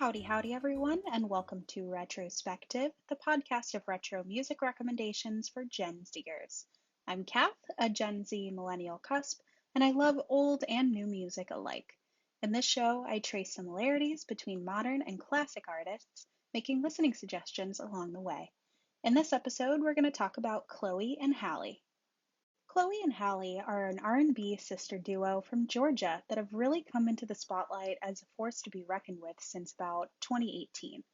Howdy, everyone, and welcome to RetroZpective, the podcast of retro music recommendations for Gen Zers. I'm Kath, a Gen Z millennial cusp, and I love old and new music alike. In this show, I trace similarities between modern and classic artists, making listening suggestions along the way. In this episode, we're going to talk about Chloe and Halle. Chloe and Halle are an R&B sister duo from Georgia that have really come into the spotlight as a force to be reckoned with since about 2018.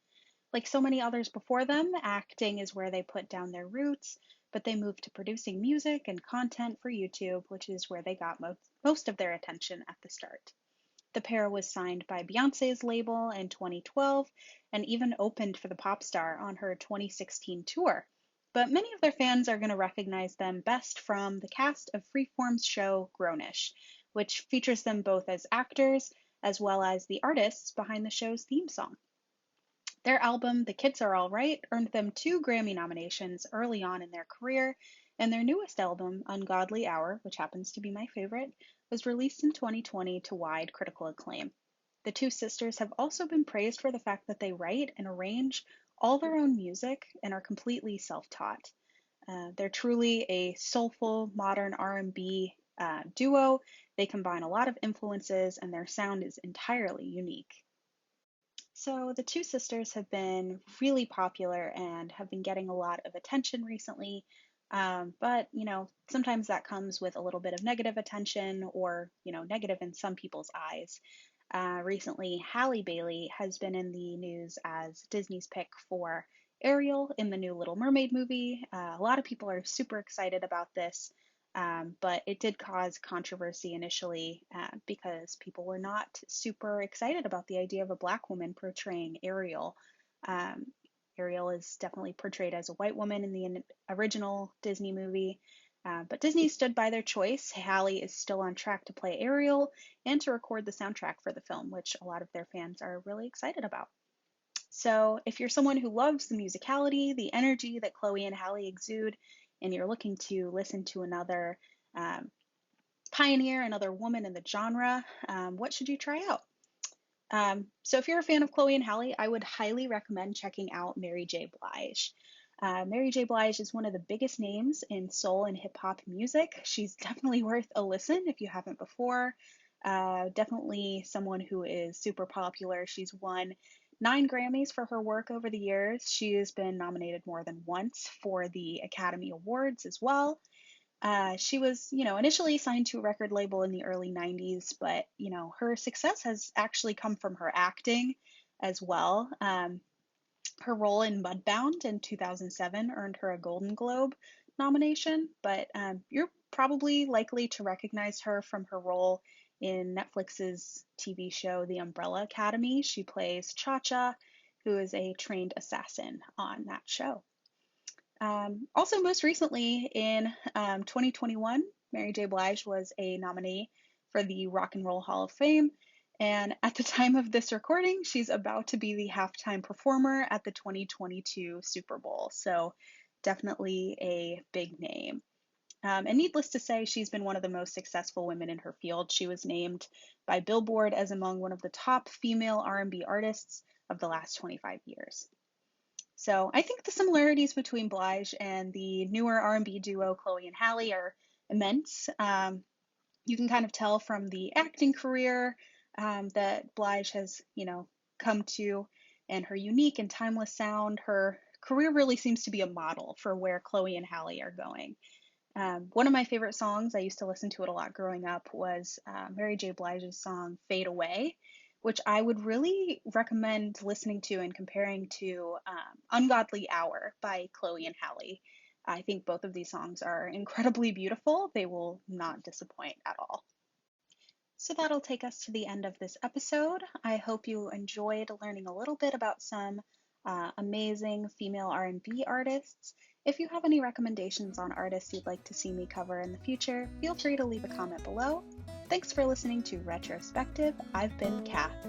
Like so many others before them, acting is where they put down their roots, but they moved to producing music and content for YouTube, which is where they got most of their attention at the start. The pair was signed by Beyoncé's label in 2012 and even opened for the pop star on her 2016 tour. But many of their fans are going to recognize them best from the cast of Freeform's show Grownish, which features them both as actors as well as the artists behind the show's theme song. Their album, The Kids Are All Right, earned them 2 Grammy nominations early on in their career, and their newest album, Ungodly Hour, which happens to be my favorite, was released in 2020 to wide critical acclaim. The two sisters have also been praised for the fact that they write and arrange all their own music and are completely self-taught. They're truly a soulful, modern R&B duo. They combine a lot of influences, and their sound is entirely unique. So the two sisters have been really popular and have been getting a lot of attention recently. But, sometimes that comes with a little bit of negative attention or, negative in some people's eyes. Recently, Halle Bailey has been in the news as Disney's pick for Ariel in the new Little Mermaid movie. A lot of people are super excited about this, but it did cause controversy initially because people were not super excited about the idea of a Black woman portraying Ariel. Ariel is definitely portrayed as a white woman in the original Disney movie. But Disney stood by their choice. Halle is still on track to play Ariel and to record the soundtrack for the film, which a lot of their fans are really excited about. So if you're someone who loves the musicality, the energy that Chloe and Halle exude, and you're looking to listen to another pioneer, another woman in the genre, what should you try out? So if you're a fan of Chloe and Halle, I would highly recommend checking out Mary J. Blige. Mary J. Blige is one of the biggest names in soul and hip hop music. She's definitely worth a listen if you haven't before. Definitely someone who is super popular. She's won 9 Grammys for her work over the years. She has been nominated more than once for the Academy Awards as well. She was, initially signed to a record label in the early 90s, but, her success has actually come from her acting as well. Her role in Mudbound in 2007 earned her a Golden Globe nomination, but you're probably likely to recognize her from her role in Netflix's TV show The Umbrella Academy. She plays Cha-Cha, who is a trained assassin on that show. Also, most recently in 2021, Mary J. Blige was a nominee for the Rock and Roll Hall of Fame. And at the time of this recording, she's about to be the halftime performer at the 2022 Super Bowl. So definitely a big name. And needless to say, she's been one of the most successful women in her field. She was named by Billboard as among one of the top female R&B artists of the last 25 years. So I think the similarities between Blige and the newer R&B duo Chloe and Halle are immense. You can kind of tell from the acting career that Blige has, come to, and her unique and timeless sound. Her career really seems to be a model for where Chloe and Halle are going. One of my favorite songs, I used to listen to it a lot growing up, was Mary J. Blige's song Fade Away, which I would really recommend listening to and comparing to Ungodly Hour by Chloe and Halle. I think both of these songs are incredibly beautiful. They will not disappoint at all. So that'll take us to the end of this episode. I hope you enjoyed learning a little bit about some amazing female R&B artists. If you have any recommendations on artists you'd like to see me cover in the future, feel free to leave a comment below. Thanks for listening to RetroZpective. I've been Kath.